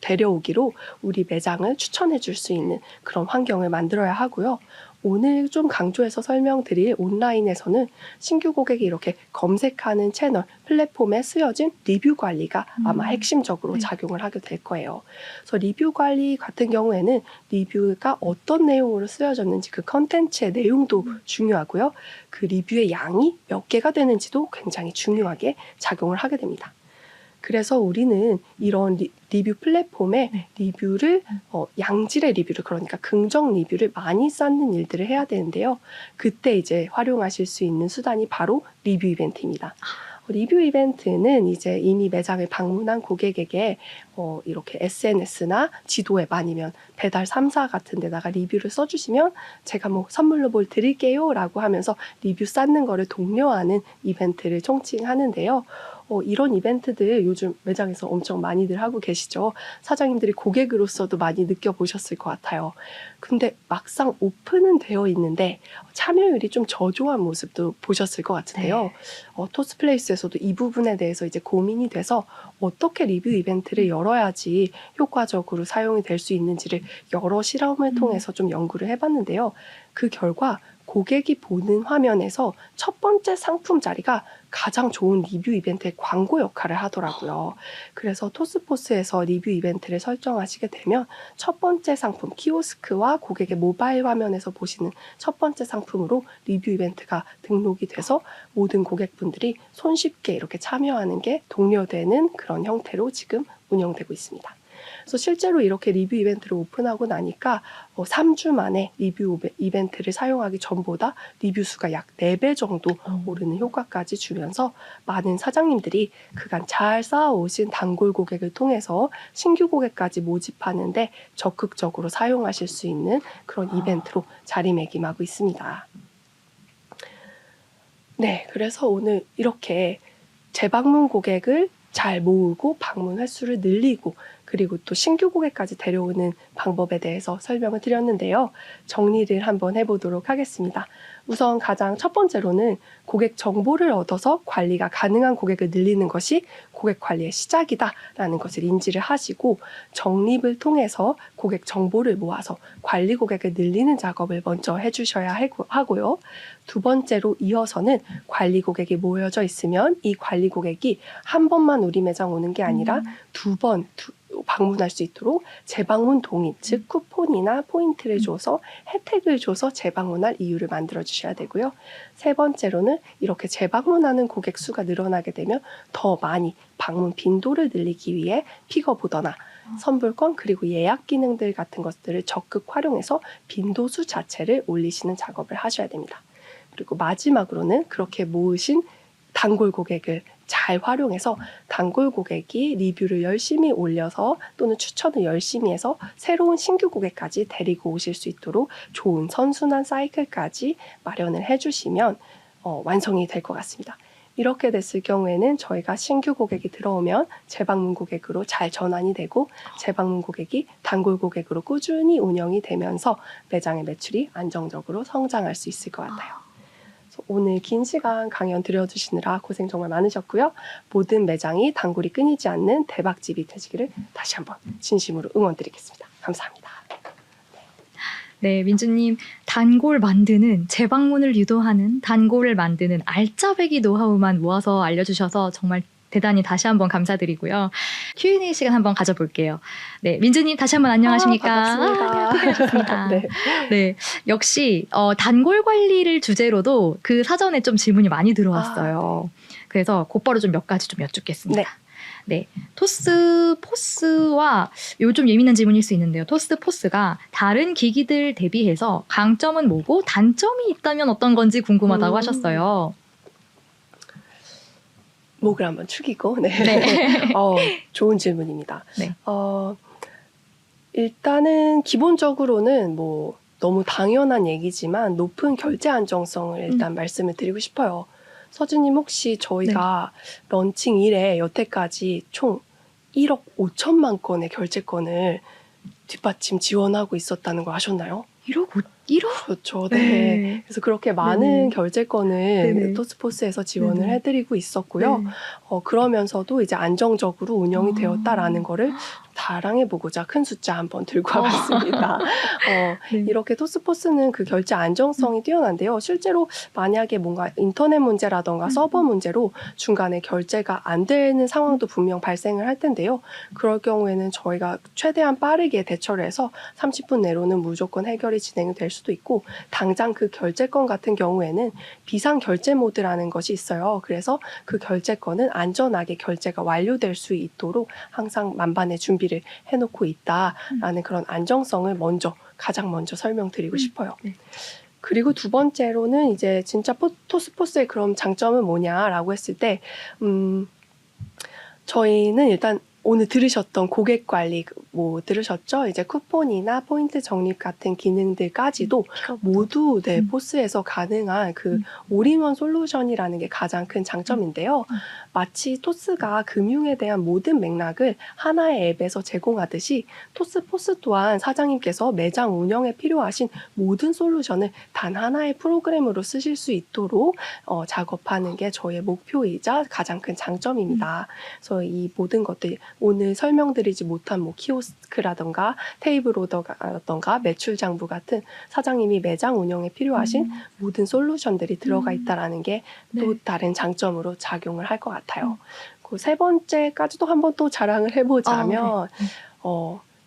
데려오기로 우리 매장을 추천해 줄 수 있는 그런 환경을 만들어야 하고요. 오늘 좀 강조해서 설명드릴 온라인에서는 신규 고객이 이렇게 검색하는 채널, 플랫폼에 쓰여진 리뷰 관리가 아마 핵심적으로 작용을 하게 될 거예요. 그래서 리뷰 관리 같은 경우에는 리뷰가 어떤 내용으로 쓰여졌는지 그 컨텐츠의 내용도 중요하고요. 그 리뷰의 양이 몇 개가 되는지도 굉장히 중요하게 작용을 하게 됩니다. 그래서 우리는 이런 리뷰 플랫폼에 리뷰를 양질의 리뷰를, 그러니까 긍정 리뷰를 많이 쌓는 일들을 해야 되는데요. 그때 이제 활용하실 수 있는 수단이 바로 리뷰 이벤트입니다. 리뷰 이벤트는 이제 이미 매장을 방문한 고객에게 이렇게 SNS나 지도 앱 아니면 배달 3사 같은 데다가 리뷰를 써주시면 제가 뭐 선물로 뭘 드릴게요 라고 하면서 리뷰 쌓는 거를 독려하는 이벤트를 총칭하는데요. 이런 이벤트들 요즘 매장에서 엄청 많이들 하고 계시죠. 사장님들이 고객으로서도 많이 느껴보셨을 것 같아요. 근데 막상 오픈은 되어 있는데 참여율이 좀 저조한 모습도 보셨을 것 같은데요. 토스플레이스에서도 이 부분에 대해서 이제 고민이 돼서 어떻게 리뷰 이벤트를 열어야지 효과적으로 사용이 될 수 있는지를 여러 실험을 통해서 좀 연구를 해봤는데요. 그 결과 고객이 보는 화면에서 첫 번째 상품 자리가 가장 좋은 리뷰 이벤트의 광고 역할을 하더라고요. 그래서 토스포스에서 리뷰 이벤트를 설정하시게 되면 첫 번째 상품, 키오스크와 고객의 모바일 화면에서 보시는 첫 번째 상품으로 리뷰 이벤트가 등록이 돼서 모든 고객분들이 손쉽게 이렇게 참여하는 게 독려되는 그런 형태로 지금 운영되고 있습니다. 그래서 실제로 이렇게 리뷰 이벤트를 오픈하고 나니까 3주 만에 리뷰 이벤트를 사용하기 전보다 리뷰 수가 약 4배 정도 오르는 효과까지 주면서 많은 사장님들이 그간 잘 쌓아오신 단골 고객을 통해서 신규 고객까지 모집하는데 적극적으로 사용하실 수 있는 그런 이벤트로 자리매김하고 있습니다. 네, 그래서 오늘 이렇게 재방문 고객을 잘 모으고 방문 횟수를 늘리고 그리고 또 신규 고객까지 데려오는 방법에 대해서 설명을 드렸는데요. 정리를 한번 해보도록 하겠습니다. 우선 가장 첫 번째로는 고객 정보를 얻어서 관리가 가능한 고객을 늘리는 것이 고객 관리의 시작이다라는 것을 인지를 하시고, 적립을 통해서 고객 정보를 모아서 관리 고객을 늘리는 작업을 먼저 해주셔야 하고요. 두 번째로 이어서는 관리 고객이 모여져 있으면 이 관리 고객이 한 번만 우리 매장 오는 게 아니라 두 번 방문할 수 있도록 재방문 동의, 즉 쿠폰이나 포인트를 줘서 혜택을 줘서 재방문할 이유를 만들어 주셔야 되고요. 세 번째로는 이렇게 재방문하는 고객 수가 늘어나게 되면 더 많이 방문 빈도를 늘리기 위해 픽업 오더나 선불권 그리고 예약 기능들 같은 것들을 적극 활용해서 빈도수 자체를 올리시는 작업을 하셔야 됩니다. 그리고 마지막으로는 그렇게 모으신 단골 고객을 잘 활용해서 단골 고객이 리뷰를 열심히 올려서 또는 추천을 열심히 해서 새로운 신규 고객까지 데리고 오실 수 있도록 좋은 선순환 사이클까지 마련을 해주시면 완성이 될 것 같습니다. 이렇게 됐을 경우에는 저희가 신규 고객이 들어오면 재방문 고객으로 잘 전환이 되고, 재방문 고객이 단골 고객으로 꾸준히 운영이 되면서 매장의 매출이 안정적으로 성장할 수 있을 것 같아요. 오늘 긴 시간 강연 들려주시느라 고생 정말 많으셨고요. 모든 매장이 단골이 끊이지 않는 대박집이 되시기를 다시 한번 진심으로 응원드리겠습니다. 감사합니다. 네, 민주님, 단골 만드는, 재방문을 유도하는, 단골을 만드는 알짜배기 노하우만 모아서 알려주셔서 정말 대단히 다시 한번 감사드리고요. Q&A 시간 한번 가져볼게요. 네, 민주님 다시 한번 안녕하십니까? 반갑습니다. 네. 네, 역시 단골 관리를 주제로도 그 사전에 좀 질문이 많이 들어왔어요. 그래서 곧바로 좀 몇 가지 좀 여쭙겠습니다. 네, 토스 포스와 요즘 예민한 질문일 수 있는데요. 토스 포스가 다른 기기들 대비해서 강점은 뭐고 단점이 있다면 어떤 건지 궁금하다고 하셨어요. 목을 한번 축이고, 네. 좋은 질문입니다. 네. 일단은 기본적으로는 뭐 너무 당연한 얘기지만 높은 결제 안정성을 일단 말씀을 드리고 싶어요. 서준님, 혹시 저희가 런칭 이래 여태까지 총 1억 5천만 건의 결제건을 뒷받침 지원하고 있었다는 거 아셨나요? 1억? 그렇죠. 네. 그래서 그렇게 많은 결제건을 토스포스에서 지원을 해드리고 있었고요. 네. 그러면서도 이제 안정적으로 운영이 되었다라는 거를 자랑해보고자 큰 숫자 한번 들고 와봤습니다. 이렇게 토스포스는 그 결제 안정성이 뛰어난데요. 실제로 만약에 뭔가 인터넷 문제라던가 서버 문제로 중간에 결제가 안 되는 상황도 분명 발생을 할 텐데요. 그럴 경우에는 저희가 최대한 빠르게 대처를 해서 30분 내로는 무조건 해결이 진행될 수도 있고, 당장 그 결제건 같은 경우에는 비상 결제 모드라는 것이 있어요. 그래서 그 결제건은 안전하게 결제가 완료될 수 있도록 항상 만반의 준비를 해놓고 있다라는 그런 안정성을 가장 먼저 설명드리고 싶어요. 그리고 두 번째로는 이제 진짜 토스포스의 그럼 장점은 뭐냐라고 했을 때, 저희는 일단 오늘 들으셨던 고객 관리 뭐 들으셨죠? 이제 쿠폰이나 포인트 적립 같은 기능들까지도 모두 포스에서 가능한 그 올인원 솔루션이라는 게 가장 큰 장점인데요. 마치 토스가 금융에 대한 모든 맥락을 하나의 앱에서 제공하듯이 토스포스 또한 사장님께서 매장 운영에 필요하신 모든 솔루션을 단 하나의 프로그램으로 쓰실 수 있도록 작업하는 게 저희의 목표이자 가장 큰 장점입니다. 그래서 이 모든 것들 오늘 설명드리지 못한 뭐 키오스크라던가 테이블 오더라던가 매출 장부 같은 사장님이 매장 운영에 필요하신 모든 솔루션들이 들어가 있다라는 게 또 다른 장점으로 작용을 할 것 같아요. 그 세 번째까지도 한번 또 자랑을 해보자면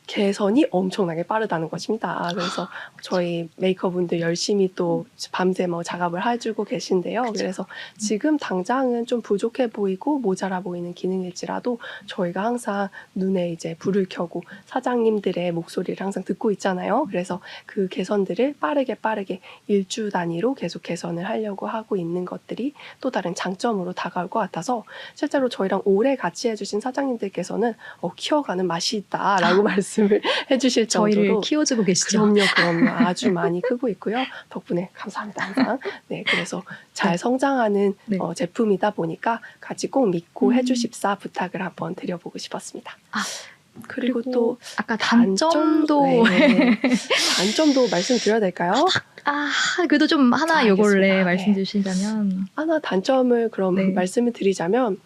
개선이 엄청나게 빠르다는 것입니다. 그래서 저희 메이커분들 열심히 또 밤새 작업을 해주고 계신데요. 그래서 지금 당장은 좀 부족해 보이고 모자라 보이는 기능일지라도 저희가 항상 눈에 이제 불을 켜고 사장님들의 목소리를 항상 듣고 있잖아요. 그래서 그 개선들을 빠르게 일주 단위로 계속 개선을 하려고 하고 있는 것들이 또 다른 장점으로 다가올 것 같아서 실제로 저희랑 오래 같이 해주신 사장님들께서는 키워가는 맛이 있다라고 말씀을 해주실 정도로 저희를 키워주고 계시죠. 그럼요. 아주 많이 크고 있고요. 덕분에 감사합니다. 항상. 네, 그래서 잘 성장하는 제품이다 보니까 같이 꼭 믿고 해주십사 부탁을 한번 드려보고 싶었습니다. 그리고 또 아까 단점도 네. 단점도 말씀드려야 될까요? 그래도 좀 하나 요걸로 알겠습니다. 말씀 네. 주시자면 하나 단점을 그럼 네. 말씀을 드리자면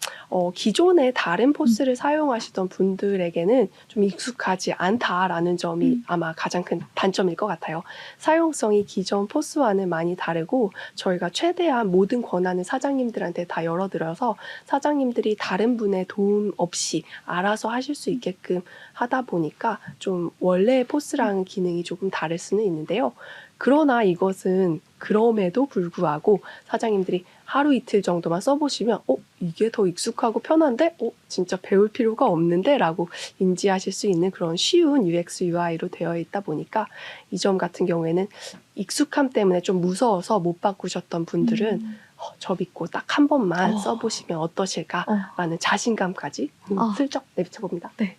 기존에 다른 포스를 사용하시던 분들에게는 좀 익숙하지 않다라는 점이 아마 가장 큰 단점일 것 같아요. 사용성이 기존 포스와는 많이 다르고 저희가 최대한 모든 권한을 사장님들한테 다 열어드려서 사장님들이 다른 분의 도움 없이 알아서 하실 수 있게끔 하다 보니까 좀 원래 포스랑 기능이 조금 다를 수는 있는데요. 그러나 이것은 그럼에도 불구하고 사장님들이 하루 이틀 정도만 써보시면 이게 더 익숙하고 편한데? 진짜 배울 필요가 없는데? 라고 인지하실 수 있는 그런 쉬운 UX, UI로 되어 있다 보니까 이 점 같은 경우에는 익숙함 때문에 좀 무서워서 못 바꾸셨던 분들은 저 믿고 딱 한 번만 써보시면 어떠실까라는 자신감까지 슬쩍 내비쳐봅니다. 네.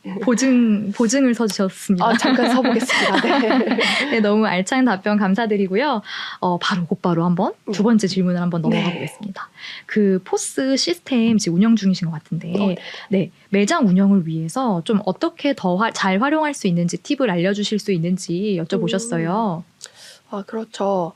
보증을 서주셨습니다. 잠깐 서보겠습니다. 네. 네, 너무 알찬 답변 감사드리고요. 곧바로 한번 두 번째 질문을 한번 넘어가 네. 보겠습니다. 그 포스 시스템 지금 운영 중이신 것 같은데, 네, 매장 운영을 위해서 좀 어떻게 더 잘 활용할 수 있는지 팁을 알려주실 수 있는지 여쭤보셨어요. 그렇죠.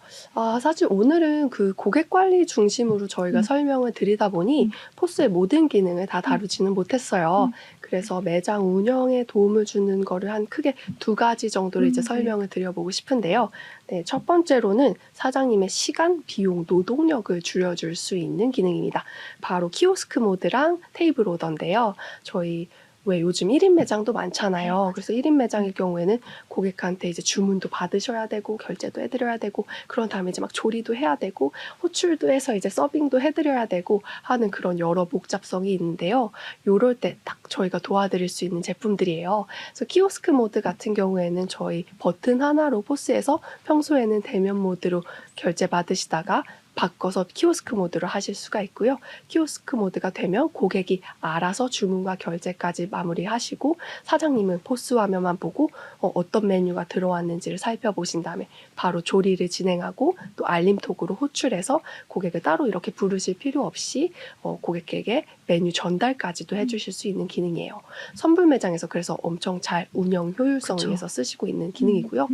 사실 오늘은 그 고객 관리 중심으로 저희가 설명을 드리다 보니 포스의 모든 기능을 다 다루지는 못했어요. 그래서 매장 운영에 도움을 주는 거를 한 크게 두 가지 정도를 이제 설명을 드려보고 싶은데요. 네, 첫 번째로는 사장님의 시간, 비용, 노동력을 줄여줄 수 있는 기능입니다. 바로 키오스크 모드랑 테이블 오더인데요. 저희 왜 요즘 1인 매장도 많잖아요. 그래서 1인 매장일 경우에는 고객한테 이제 주문도 받으셔야 되고 결제도 해드려야 되고 그런 다음에 이제 막 조리도 해야 되고 호출도 해서 이제 서빙도 해드려야 되고 하는 그런 여러 복잡성이 있는데요. 요럴 때 딱 저희가 도와드릴 수 있는 제품들이에요. 그래서 키오스크 모드 같은 경우에는 저희 버튼 하나로 포스에서 평소에는 대면 모드로 결제 받으시다가 바꿔서 키오스크 모드로 하실 수가 있고요. 키오스크 모드가 되면 고객이 알아서 주문과 결제까지 마무리하시고 사장님은 포스 화면만 보고 어떤 메뉴가 들어왔는지를 살펴보신 다음에 바로 조리를 진행하고 또 알림톡으로 호출해서 고객을 따로 이렇게 부르실 필요 없이 고객에게 메뉴 전달까지도 해주실 수 있는 기능이에요. 선불 매장에서 그래서 엄청 잘 운영 효율성을 위해서 쓰시고 있는 기능이고요.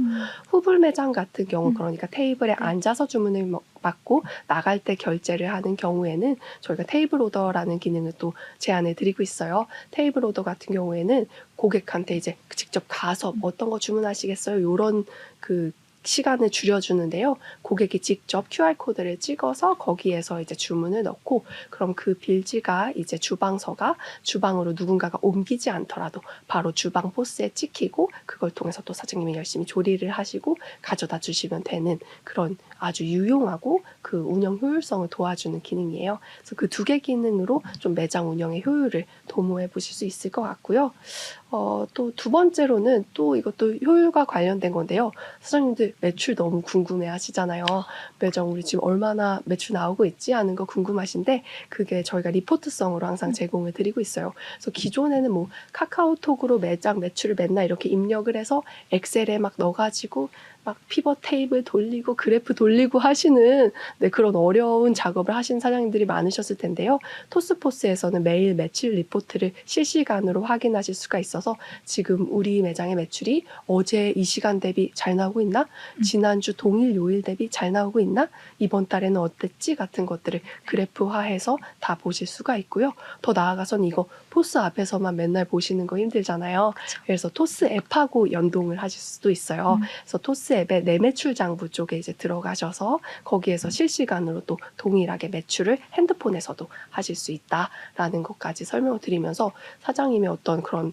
후불 매장 같은 경우 그러니까 테이블에 앉아서 주문을 받고 나갈 때 결제를 하는 경우에는 저희가 테이블 오더라는 기능을 또 제안해 드리고 있어요. 테이블 오더 같은 경우에는 고객한테 이제 직접 가서 어떤 거 주문하시겠어요? 이런 그 시간을 줄여주는데요. 고객이 직접 QR코드를 찍어서 거기에서 이제 주문을 넣고 그럼 그 빌지가 이제 주방서가 주방으로 누군가가 옮기지 않더라도 바로 주방 포스에 찍히고 그걸 통해서 또 사장님이 열심히 조리를 하시고 가져다 주시면 되는 그런 아주 유용하고 그 운영 효율성을 도와주는 기능이에요. 그래서 그 두 개 기능으로 좀 매장 운영의 효율을 도모해 보실 수 있을 것 같고요. 또 두 번째로는 또 이것도 효율과 관련된 건데요. 사장님들 매출 너무 궁금해 하시잖아요. 매장 우리 지금 얼마나 매출 나오고 있지 하는 거 궁금하신데 그게 저희가 리포트성으로 항상 제공을 드리고 있어요. 그래서 기존에는 뭐 카카오톡으로 매장 매출을 맨날 이렇게 입력을 해서 엑셀에 막 넣어가지고 막 피벗 테이블 돌리고 그래프 돌리고 하시는 그런 어려운 작업을 하신 사장님들이 많으셨을 텐데요. 토스포스에서는 매일 매출 리포트를 실시간으로 확인하실 수가 있어서 지금 우리 매장의 매출이 어제 이 시간 대비 잘 나오고 있나? 지난주 동일 요일 대비 잘 나오고 있나? 이번 달에는 어땠지? 같은 것들을 그래프화해서 다 보실 수가 있고요. 더 나아가서는 이거 포스 앞에서만 맨날 보시는 거 힘들잖아요. 그래서 토스 앱하고 연동을 하실 수도 있어요. 그래서 토스 앱의 내 매출 장부 쪽에 이제 들어가셔서 거기에서 실시간으로 또 동일하게 매출을 핸드폰에서도 하실 수 있다라는 것까지 설명을 드리면서 사장님의 어떤 그런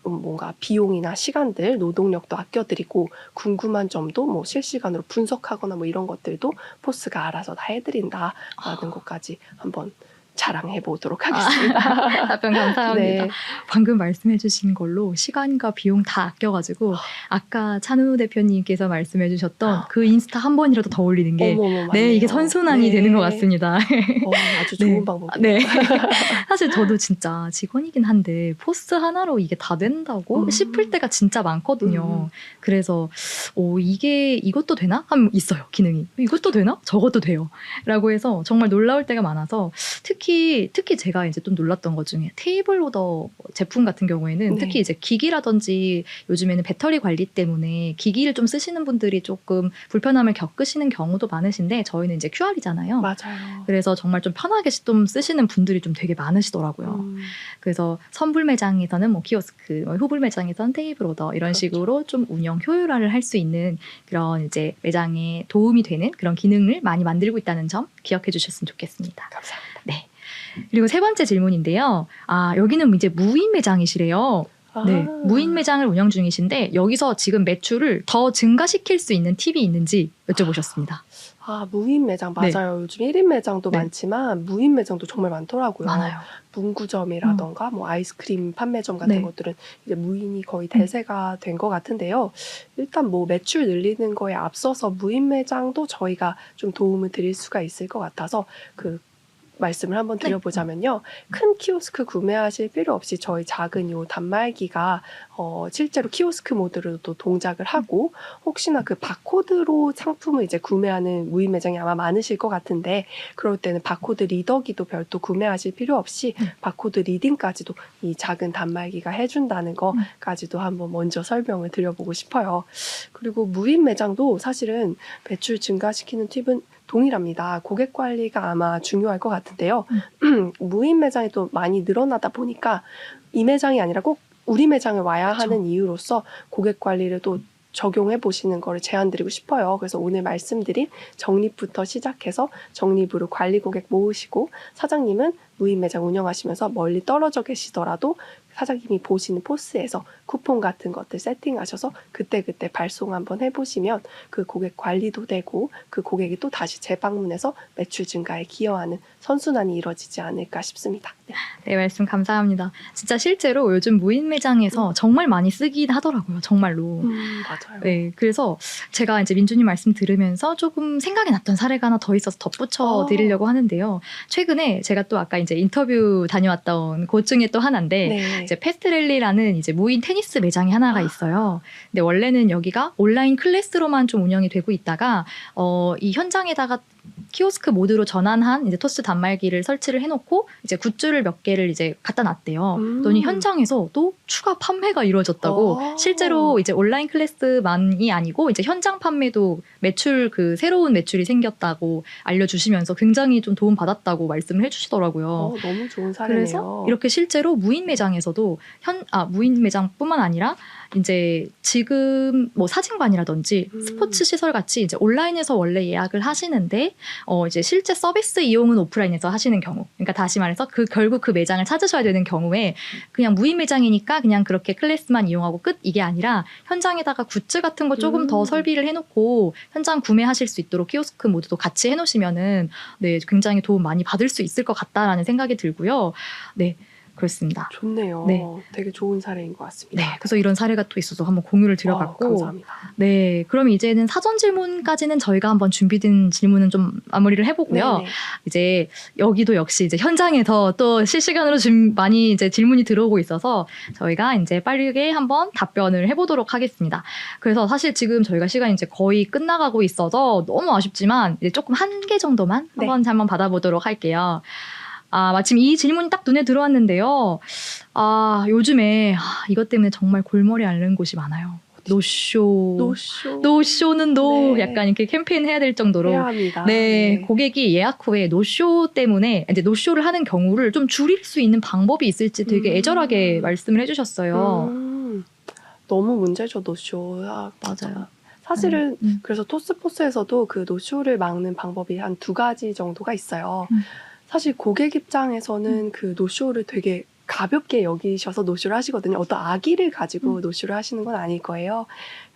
뭔가 비용이나 시간들, 노동력도 아껴드리고 궁금한 점도 뭐 실시간으로 분석하거나 뭐 이런 것들도 포스가 알아서 다 해드린다라는 것까지 한번 자랑해 보도록 하겠습니다. 답변 감사합니다. 네. 방금 말씀해주신 걸로 시간과 비용 다 아껴가지고 아까 찬우 대표님께서 말씀해주셨던 그 인스타 한 번이라도 더 올리는 게 어머머, 네, 이게 맞네요. 선순환이 네. 되는 것 같습니다. 아주 좋은 네. 방법이네요. 네. 사실 저도 진짜 직원이긴 한데 포스 하나로 이게 다 된다고 싶을 때가 진짜 많거든요. 그래서 이것도 되나? 하면 있어요, 기능이. 이것도 되나? 저것도 돼요. 라고 해서 정말 놀라울 때가 많아서 특히 특히 제가 이제 또 놀랐던 것 중에 테이블 오더 제품 같은 경우에는 네. 특히 이제 기기라든지 요즘에는 배터리 관리 때문에 기기를 좀 쓰시는 분들이 조금 불편함을 겪으시는 경우도 많으신데 저희는 이제 QR이잖아요. 맞아요. 그래서 정말 좀 편하게 좀 쓰시는 분들이 좀 되게 많으시더라고요. 그래서 선불 매장에서는 뭐 키오스크, 후불 매장에서는 테이블 오더 이런 그렇죠. 식으로 좀 운영 효율화를 할 수 있는 그런 이제 매장에 도움이 되는 그런 기능을 많이 만들고 있다는 점 기억해 주셨으면 좋겠습니다. 감사합니다. 네. 그리고 세 번째 질문인데요. 여기는 이제 무인 매장이시래요. 네, 무인 매장을 운영 중이신데 여기서 지금 매출을 더 증가시킬 수 있는 팁이 있는지 여쭤보셨습니다. 무인 매장 네. 맞아요. 요즘 1인 매장도 네. 많지만 무인 매장도 정말 많더라고요. 많아요. 문구점이라던가 뭐 아이스크림 판매점 같은 네. 것들은 이제 무인이 거의 대세가 된 것 같은데요. 일단 뭐 매출 늘리는 거에 앞서서 무인 매장도 저희가 좀 도움을 드릴 수가 있을 것 같아서 그 말씀을 한번 드려보자면요. 큰 키오스크 구매하실 필요 없이 저희 작은 요 단말기가 실제로 키오스크 모드로도 동작을 하고 혹시나 그 바코드로 상품을 이제 구매하는 무인 매장이 아마 많으실 것 같은데 그럴 때는 바코드 리더기도 별도 구매하실 필요 없이 바코드 리딩까지도 이 작은 단말기가 해준다는 거까지도 한번 먼저 설명을 드려보고 싶어요. 그리고 무인 매장도 사실은 매출 증가시키는 팁은 동일합니다. 고객 관리가 아마 중요할 것 같은데요. 무인 매장이 또 많이 늘어나다 보니까 이 매장이 아니라 꼭 우리 매장을 와야 그쵸. 하는 이유로서 고객 관리를 또 적용해 보시는 거를 제안드리고 싶어요. 그래서 오늘 말씀드린 적립부터 시작해서 적립으로 관리 고객 모으시고 사장님은 무인 매장 운영하시면서 멀리 떨어져 계시더라도 사장님이 보시는 포스에서 쿠폰 같은 것들 세팅하셔서 그때그때 발송 한번 해보시면 그 고객 관리도 되고 그 고객이 또 다시 재방문해서 매출 증가에 기여하는 선순환이 이루어지지 않을까 싶습니다. 네. 네, 말씀 감사합니다. 진짜 실제로 요즘 무인 매장에서 정말 많이 쓰긴 하더라고요. 정말로. 맞아요. 네, 그래서 제가 이제 민주님 말씀 들으면서 조금 생각이 났던 사례가 하나 더 있어서 덧붙여 드리려고 하는데요. 최근에 제가 또 아까 이제 인터뷰 다녀왔던 곳 중에 또 하나인데 네. 이제 패스트랠리라는 이제 무인 테니스 매장이 하나가 있어요. 근데 원래는 여기가 온라인 클래스로만 좀 운영이 되고 있다가 이 현장에다가 키오스크 모드로 전환한 이제 토스 단말기를 설치를 해놓고 이제 굿즈를 몇 개를 이제 갖다 놨대요. 그랬더니 현장에서 또 추가 판매가 이루어졌다고. 실제로 이제 온라인 클래스만이 아니고 이제 현장 판매도 매출 그 새로운 매출이 생겼다고 알려주시면서 굉장히 좀 도움 받았다고 말씀을 해주시더라고요. 너무 좋은 사례네요. 그래서 이렇게 실제로 무인 매장에서도 무인 매장뿐만 아니라 이제 지금 뭐 사진관이라든지 스포츠 시설 같이 이제 온라인에서 원래 예약을 하시는데 이제 실제 서비스 이용은 오프라인에서 하시는 경우, 그러니까 다시 말해서 결국 그 매장을 찾으셔야 되는 경우에 그냥 무인 매장이니까 그냥 그렇게 클래스만 이용하고 끝 이게 아니라 현장에다가 굿즈 같은 거 조금 더 설비를 해놓고 현장 구매하실 수 있도록 키오스크 모드도 같이 해놓으시면은 네 굉장히 도움 많이 받을 수 있을 것 같다라는 생각이 들고요. 네. 그렇습니다. 좋네요. 네. 되게 좋은 사례인 것 같습니다. 네, 그래서 이런 사례가 또 있어서 한번 공유를 드려봤고, 감사합니다. 네, 그럼 이제는 사전 질문까지는 저희가 한번 준비된 질문은 좀 마무리를 해보고요. 네네. 이제 여기도 역시 이제 현장에서 또 실시간으로 많이 이제 질문이 들어오고 있어서 저희가 이제 빠르게 한번 답변을 해보도록 하겠습니다. 그래서 사실 지금 저희가 시간이 이제 거의 끝나가고 있어서 너무 아쉽지만 이제 조금 한 개 정도만 한번 받아보도록 할게요. 마침 이 질문이 딱 눈에 들어왔는데요. 요즘에 이것 때문에 정말 골머리 앓는 곳이 많아요. 노쇼는 네. 약간 이렇게 캠페인 해야 될 정도로. 해야 합니다. 네, 고객이 예약 후에 노쇼 때문에 이제 노쇼를 하는 경우를 좀 줄일 수 있는 방법이 있을지 되게 애절하게 말씀을 해주셨어요. 너무 문제죠, 노쇼. 맞아요. 사실은 그래서 토스포스에서도 그 노쇼를 막는 방법이 한 2가지 정도가 있어요. 사실 고객 입장에서는 그 노쇼를 되게 가볍게 여기셔서 노쇼를 하시거든요. 어떤 악의를 가지고 노쇼를 하시는 건 아닐 거예요.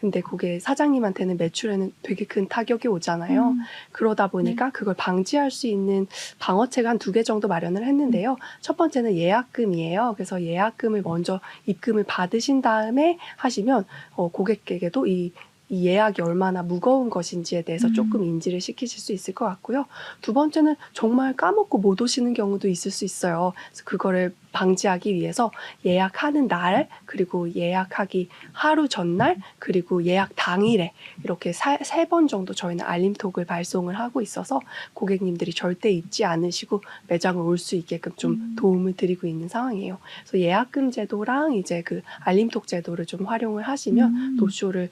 근데 그게 사장님한테는 매출에는 되게 큰 타격이 오잖아요. 그러다 보니까 그걸 방지할 수 있는 방어책을 한 2개 정도 마련을 했는데요. 첫 번째는 예약금이에요. 그래서 예약금을 먼저 입금을 받으신 다음에 하시면 고객에게도 이 예약이 얼마나 무거운 것인지에 대해서 조금 인지를 시키실 수 있을 것 같고요. 2번째는 정말 까먹고 못 오시는 경우도 있을 수 있어요. 그래서 그거를 방지하기 위해서 예약하는 날, 그리고 예약하기 하루 전날, 그리고 예약 당일에 이렇게 세 번 정도 저희는 알림톡을 발송을 하고 있어서 고객님들이 절대 잊지 않으시고 매장을 올 수 있게끔 좀 도움을 드리고 있는 상황이에요. 그래서 예약금 제도랑 이제 그 알림톡 제도를 좀 활용을 하시면 노쇼를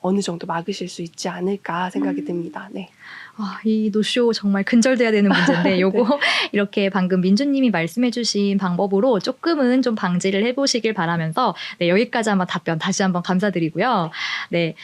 어느 정도 막으실 수 있지 않을까 생각이 듭니다. 네. 이 노쇼 정말 근절돼야 되는 문제인데 요거 네. 이렇게 방금 민주님이 말씀해주신 방법으로 조금은 좀 방지를 해보시길 바라면서 네, 여기까지 한번 답변 다시 한번 감사드리고요. 네,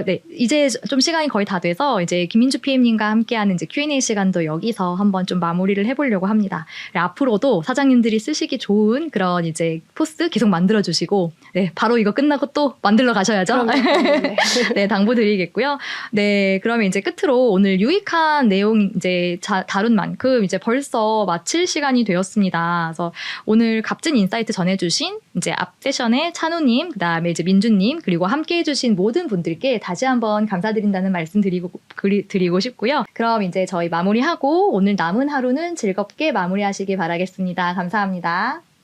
네, 이제 좀 시간이 거의 다 돼서 이제 김민주 PM님과 함께하는 이제 Q&A 시간도 여기서 한번 좀 마무리를 해보려고 합니다. 네, 앞으로도 사장님들이 쓰시기 좋은 그런 이제 포스 계속 만들어주시고 네, 바로 이거 끝나고 또 만들러 가셔야죠. 네. 네, 당부드리겠고요. 네, 그러면 이제 끝으로 오늘 유익한 내용 이제 다룬 만큼 이제 벌써 마칠 시간이 되었습니다. 그래서 오늘 값진 인사이트 전해주신 이제 앞 세션의 찬우님, 그다음에 이제 민주님, 그리고 함께해주신 모든 분들께 다시 한번 감사드린다는 말씀 드리고 싶고요. 그럼 이제 저희 마무리하고 오늘 남은 하루는 즐겁게 마무리하시길 바라겠습니다. 감사합니다.